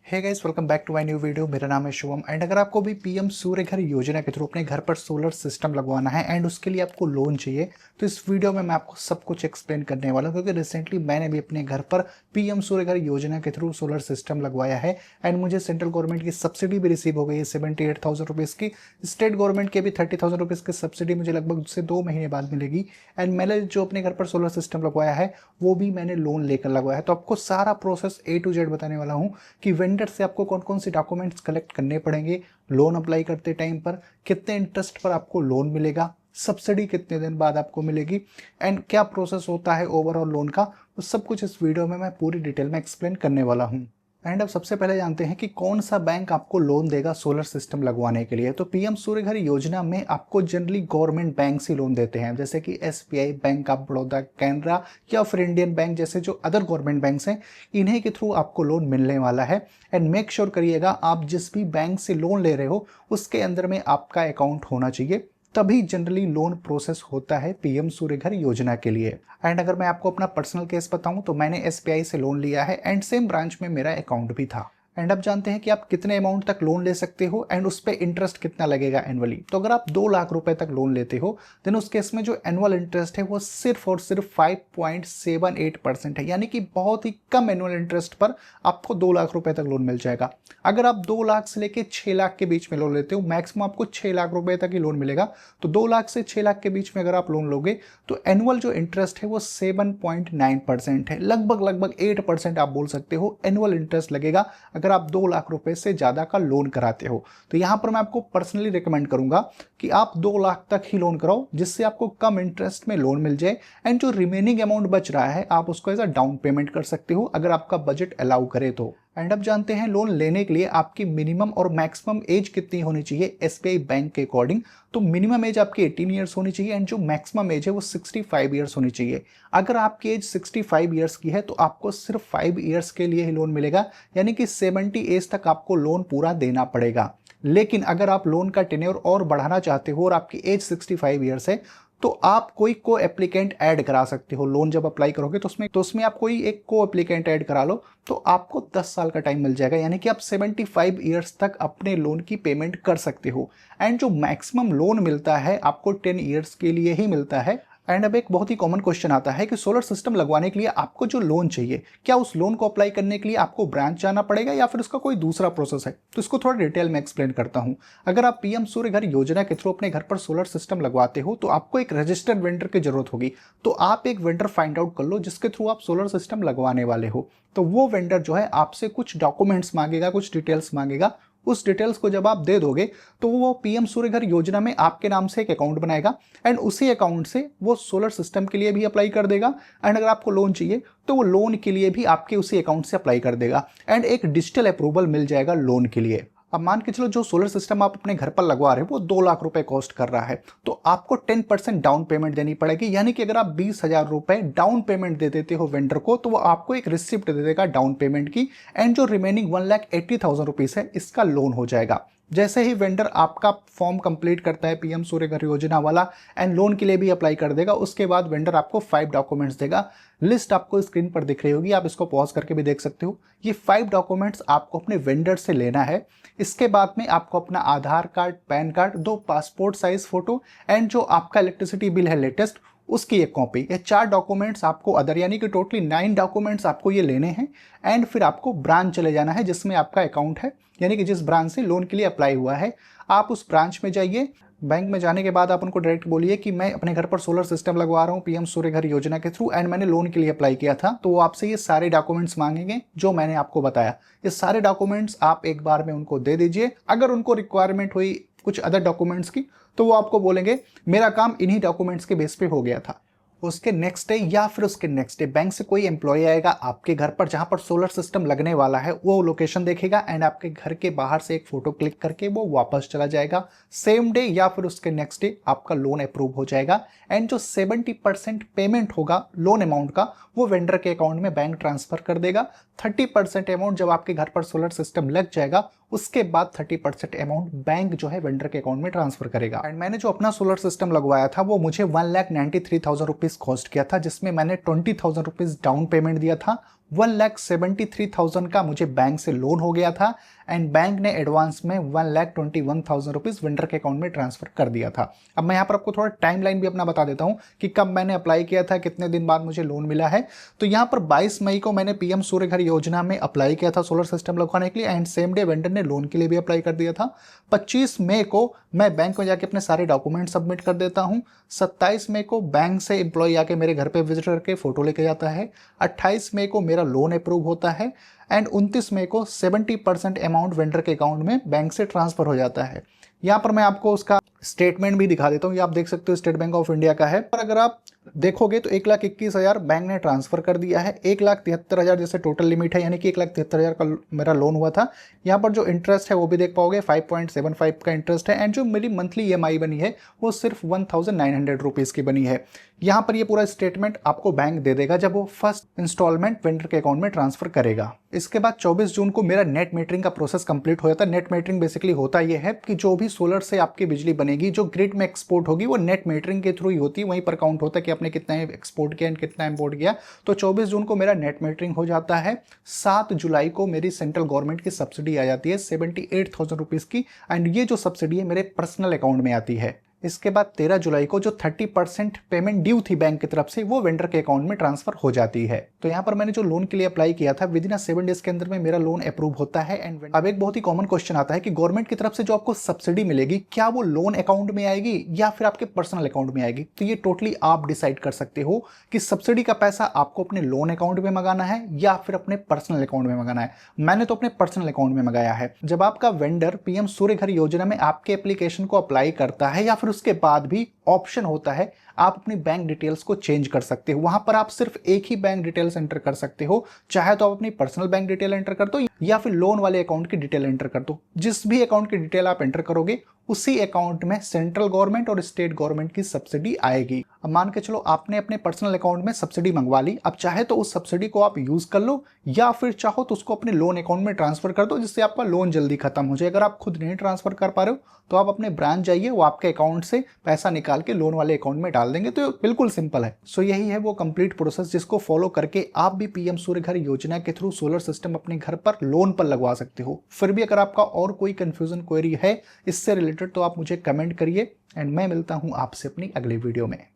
Hey guys, welcome back to my new video. मेरा नाम है शुभम एंड अगर आपको भी पीएम सूर्य घर योजना के थ्रू अपने घर पर सोलर सिस्टम लगवाना है एंड उसके लिए आपको लोन चाहिए तो इस वीडियो में मैं आपको सब कुछ एक्सप्लेन करने वाला हूं, क्योंकि रिसेंटली मैंने भी अपने घर पर पीएम सूर्य घर योजना के थ्रू सोलर सिस्टम लगवाया है एंड मुझे सेंट्रल गवर्नमेंट की सब्सिडी भी रिसीव हो गई है 78,000 रुपीज़ की। स्टेट गवर्नमेंट के भी 30,000 रुपीज़ की सब्सिडी मुझे लगभग से 2 महीने बाद मिलेगी एंड मैंने जो अपने घर पर सोलर सिस्टम लगवाया है वो भी मैंने लोन लेकर लगवाया है। तो आपको सारा प्रोसेस A to Z बताने वाला हूँ कि वेंडर से आपको कौन कौन से डॉक्यूमेंट्स कलेक्ट करने पड़ेंगे, लोन अप्लाई करते टाइम पर कितने इंटरेस्ट पर आपको लोन मिलेगा, सब्सिडी कितने दिन बाद आपको मिलेगी एंड क्या प्रोसेस होता है ओवरऑल लोन का। तो सब कुछ इस वीडियो में मैं पूरी डिटेल में एक्सप्लेन करने वाला हूँ। एंड अब सबसे पहले जानते हैं कि कौन सा बैंक आपको लोन देगा सोलर सिस्टम लगवाने के लिए। तो पीएम सूर्य घर योजना में आपको जनरली गवर्नमेंट बैंक से लोन देते हैं, जैसे कि SBI, bank of Baroda, Canara या फिर इंडियन बैंक जैसे जो अदर गवर्नमेंट बैंक्स हैं, इन्हीं के थ्रू आपको लोन मिलने वाला है। एंड मेक श्योर करिएगा आप जिस भी बैंक से लोन ले रहे हो उसके अंदर में आपका अकाउंट होना चाहिए, तभी जनरली लोन प्रोसेस होता है पीएम सूर्य घर योजना के लिए। एंड अगर मैं आपको अपना पर्सनल केस बताऊं तो मैंने एसबीआई से लोन लिया है एंड सेम ब्रांच में मेरा अकाउंट भी था। एंड अब जानते हैं कि आप कितने अमाउंट तक लोन ले सकते हो एंड उस पर इंटरेस्ट कितना लगेगा एनुअली। तो अगर आप 2 लाख रुपए तक लोन लेते हो देन उस केस में जो एनुअल इंटरेस्ट है वो सिर्फ और सिर्फ 5.78% है, यानी कि बहुत ही कम एनुअल इंटरेस्ट पर आपको 2 लाख रुपए तक लोन मिल जाएगा। अगर आप 2 लाख से लेकर 6 लाख के बीच में लोन लेते हो, मैक्सिमम आपको 6 लाख रुपए तक ही लोन मिलेगा। तो 2 लाख से 6 लाख के बीच में अगर आप लोन लोगे तो एनुअल जो इंटरेस्ट है वो 7.9% है, लगभग 8% आप बोल सकते हो एनुअल इंटरेस्ट लगेगा अगर आप 2 लाख रुपए से ज्यादा का लोन कराते हो। तो यहां पर मैं आपको पर्सनली रिकमेंड करूंगा कि आप 2 लाख तक ही लोन कराओ, जिससे आपको कम इंटरेस्ट में लोन मिल जाए एंड जो रिमेनिंग अमाउंट बच रहा है आप उसको एज अ डाउन पेमेंट कर सकते हो अगर आपका बजट अलाउ करे तो। एंड अब जानते हैं लोन लेने के लिए आपकी मिनिमम और मैक्सिमम एज कितनी होनी चाहिए एसबीआई बैंक के अकॉर्डिंग। तो मिनिमम एज आपकी 18 ईयर्स होनी चाहिए एंड जो मैक्सिमम एज है वो 65 ईयर्स होनी चाहिए। अगर आपकी एज 65 ईयर्स की है तो आपको सिर्फ 5 ईयर्स के लिए ही लोन मिलेगा, यानी कि 70 एज तक आपको लोन पूरा देना पड़ेगा। लेकिन अगर आप लोन का टेन्योर और बढ़ाना चाहते हो और आपकी एज 65 ईयर्स है तो आप कोई को एप्लीकेंट ऐड करा सकते हो। लोन जब अप्लाई करोगे तो उसमें आप कोई एक को एप्लीकेंट ऐड करा लो तो आपको 10 साल का टाइम मिल जाएगा, यानी कि आप 75 ईयर्स तक अपने लोन की पेमेंट कर सकते हो। एंड जो मैक्सिमम लोन मिलता है आपको 10 ईयर्स के लिए ही मिलता है। एंड अब एक बहुत ही कॉमन क्वेश्चन आता है कि सोलर सिस्टम लगवाने के लिए आपको जो लोन चाहिए, क्या उस लोन को अप्लाई करने के लिए आपको ब्रांच जाना पड़ेगा या फिर उसका कोई दूसरा प्रोसेस है। तो इसको थोड़ा डिटेल में एक्सप्लेन करता हूं। अगर आप पीएम सूर्य घर योजना के थ्रू अपने घर पर सोलर सिस्टम लगवाते हो तो आपको एक रजिस्टर्ड वेंडर की जरूरत होगी। तो आप एक वेंडर फाइंड आउट कर लो जिसके थ्रू आप सोलर सिस्टम लगवाने वाले हो। तो वो वेंडर जो है आपसे कुछ डॉक्यूमेंट्स मांगेगा, कुछ डिटेल्स मांगेगा। उस डिटेल्स को जब आप दे दोगे तो वो पीएम सूर्य घर योजना में आपके नाम से एक अकाउंट बनाएगा एंड उसी अकाउंट से वो सोलर सिस्टम के लिए भी अप्लाई कर देगा एंड अगर आपको लोन चाहिए तो वो लोन के लिए भी आपके उसी अकाउंट से अप्लाई कर देगा एंड एक डिजिटल अप्रूवल मिल जाएगा लोन के लिए। अब मान के चलो जो सोलर सिस्टम आप अपने घर पर लगवा रहे हो वो 2 लाख रुपए कॉस्ट कर रहा है तो आपको 10% डाउन पेमेंट देनी पड़ेगी, यानी कि अगर आप 20,000 रुपए डाउन पेमेंट दे देते हो वेंडर को तो वो आपको एक रिसिप्ट दे देगा डाउन पेमेंट की एंड जो रिमेनिंग 1,80,000 रुपीज है इसका लोन हो जाएगा। जैसे ही वेंडर आपका फॉर्म कंप्लीट करता है पीएम सूर्य घर योजना वाला एंड लोन के लिए भी अप्लाई कर देगा, उसके बाद वेंडर आपको 5 डॉक्यूमेंट्स देगा। लिस्ट आपको स्क्रीन पर दिख रही होगी, आप इसको पॉज करके भी देख सकते हो। ये 5 डॉक्यूमेंट्स आपको अपने वेंडर से लेना है। इसके बाद में आपको अपना Aadhaar card, PAN card, 2 passport size photo and जो आपका इलेक्ट्रिसिटी बिल है लेटेस्ट उसकी एक कॉपी, ये 4 डॉक्यूमेंट्स आपको अदर, यानी कि टोटली 9 डॉक्यूमेंट्स आपको ये लेने हैं एंड फिर आपको ब्रांच चले जाना है जिसमें आपका अकाउंट है, यानी कि जिस ब्रांच से लोन के लिए अप्लाई हुआ है आप उस ब्रांच में जाइए। बैंक में जाने के बाद आप उनको डायरेक्ट बोलिए कि मैं अपने घर पर सोलर सिस्टम लगवा रहा हूँ पीएम सूर्य घर योजना के थ्रू एंड मैंने लोन के लिए अप्लाई किया था। तो वो आपसे ये सारे डॉक्यूमेंट्स मांगेंगे जो मैंने आपको बताया। ये सारे डॉक्यूमेंट्स आप एक बार में उनको दे दीजिए। अगर उनको रिक्वायरमेंट हुई कुछ अदर डॉक्यूमेंट्स की तो वो आपको बोलेंगे मेरा काम इन्हीं डॉक्यूमेंट्स के बेस पे हो गया था। उसके नेक्स्ट डे या फिर उसके नेक्स्ट डे बैंक से कोई एम्प्लॉय आएगा आपके घर पर जहां पर सोलर सिस्टम लगने वाला है, वो लोकेशन देखेगा एंड आपके घर के बाहर से एक फोटो क्लिक करके वो वापस चला जाएगा। सेम डे या फिर उसके नेक्स्ट डे आपका लोन अप्रूव हो जाएगा एंड जो 70% पेमेंट होगा लोन अमाउंट का वो वेंडर के अकाउंट में बैंक ट्रांसफर कर देगा। 30% अमाउंट जब आपके घर पर सोलर सिस्टम लग जाएगा उसके बाद 30% अमाउंट बैंक जो है वेंडर के अकाउंट में ट्रांसफर करेगा। एंड मैंने जो अपना सोलर सिस्टम लगवाया था वो मुझे 1,93,000 रुपीज कॉस्ट किया था, जिसमें मैंने 20,000 रुपीज डाउन पेमेंट दिया था 1,73,000 का मुझे बैंक से लोन हो गया था एंड बैंक ने एडवांस में 1,21,000 रुपीज वेंडर के अकाउंट में ट्रांसफर कर दिया था। अब मैं यहाँ पर आपको थोड़ा टाइमलाइन भी अपना बता देता हूँ कि कब मैंने अप्लाई किया था, कितने दिन बाद मुझे लोन मिला है। तो यहाँ पर 22 मई को मैंने पीएम सूर्य घर योजना में अप्लाई किया था सोलर सिस्टम लगवाने के लिए एंड सेम डे वेंडर ने लोन के लिए भी अप्लाई कर दिया था। 25 मई को मैं बैंक में जाके अपने सारे डॉक्यूमेंट सबमिट कर देता हूँ। 27 मई को बैंक से एम्प्लॉय आके मेरे घर पे विजिट करके फोटो लेके जाता है। 28 मई को मेरा लोन अप्रूव होता है एंड 29 मई को 70% अमाउंट वेंडर के अकाउंट में बैंक से ट्रांसफर हो जाता है। यहाँ पर मैं आपको उसका स्टेटमेंट भी दिखा देता हूँ। ये आप देख सकते हो स्टेट बैंक ऑफ इंडिया का है। पर अगर आप देखोगे तो 1,21,000 बैंक ने ट्रांसफर कर दिया है। 1,73,000 जैसे टोटल लिमिट है, यानी कि 1,73,000 का मेरा लोन हुआ था। यहाँ पर जो इंटरेस्ट है वो भी देख पाओगे, 5.75 का इंटरेस्ट है एंड जो मेरी मंथली EMI बनी है वो सिर्फ 1,900 रुपीज़ की बनी है। यहाँ पर ये पूरा स्टेटमेंट आपको बैंक दे देगा जब वो फर्स्ट इंस्टॉलमेंट वेंडर के अकाउंट में ट्रांसफर करेगा। इसके बाद 24 जून को मेरा नेट मीटरिंग का प्रोसेस कंप्लीट हो जाता है। नेट मीटरिंग बेसिकली होता ये है कि जो भी सोलर से आपकी बिजली बनेगी, जो ग्रिड में एक्सपोर्ट होगी, वो नेट मीटरिंग के थ्रू ही होती है। वहीं पर काउंट होता है कि आपने कितना एक्सपोर्ट किया एंड कितना इंपोर्ट किया। तो 24 जून को मेरा नेट मीटरिंग हो जाता है। 7 जुलाई को मेरी सेंट्रल गवर्नमेंट की सब्सिडी आ जाती है 78,000 रुपीज़ की एंड ये जो सब्सिडी है मेरे पर्सनल अकाउंट में आती है। इसके बाद 13 जुलाई को जो 30% पेमेंट ड्यू थी बैंक की तरफ से वो वेंडर के अकाउंट में ट्रांसफर हो जाती है। तो यहाँ पर मैंने जो लोन के लिए अप्लाई किया था विद इन 7 डेज के अंदर में मेरा लोन अप्रूव होता है। एंड अब एक बहुत ही कॉमन क्वेश्चन आता है कि गवर्नमेंट की तरफ से जो आपको सब्सिडी मिलेगी क्या वो लोन अकाउंट में आएगी या फिर आपके पर्सनल अकाउंट में आएगी। तो ये टोटली आप डिसाइड कर सकते हो कि सब्सिडी का पैसा आपको अपने लोन अकाउंट में मंगाना है या फिर अपने पर्सनल अकाउंट में मंगाना है। मैंने तो अपने पर्सनल अकाउंट में मंगाया है। जब आपका वेंडर पीएम सूर्य घर योजना में आपके एप्लीकेशन को अप्लाई करता है या फिर उसके बाद भी ऑप्शन होता है आप अपनी बैंक डिटेल्स को चेंज कर सकते हो। वहां पर आप सिर्फ एक ही बैंक डिटेल्स एंटर कर सकते हो, चाहे तो आप अपनी पर्सनल बैंक डिटेल एंटर कर दो या फिर लोन वाले अकाउंट की डिटेल एंटर कर दो। जिस भी अकाउंट की डिटेल आप एंटर करोगे उसी अकाउंट में सेंट्रल गवर्नमेंट और स्टेट गवर्नमेंट की सब्सिडी आएगी। अब मान के चलो आपने अपने पर्सनल अकाउंट में सब्सिडी मंगवा ली, अब चाहे तो उस सब्सिडी को आप यूज कर लो या फिर चाहो तो उसको अपने लोन अकाउंट में ट्रांसफर कर दो, जिससे आपका लोन जल्दी खत्म हो जाए। अगर आप खुद नहीं ट्रांसफर कर पा रहे हो तो आप अपने ब्रांच जाइए, वो आपके अकाउंट से पैसा निकाल के लोन वाले अकाउंट में डाल देंगे। तो बिल्कुल सिंपल है। सो यही है वो कंप्लीट प्रोसेस जिसको फॉलो करके आप भी पीएम सूर्य घर योजना के थ्रू सोलर सिस्टम अपने घर पर लोन पर लगवा सकते हो। फिर भी अगर आपका और कोई कंफ्यूजन क्वेरी है इससे रिलेटेड तो आप मुझे कमेंट करिए एंड मैं मिलता हूं आपसे अपनी अगली वीडियो में।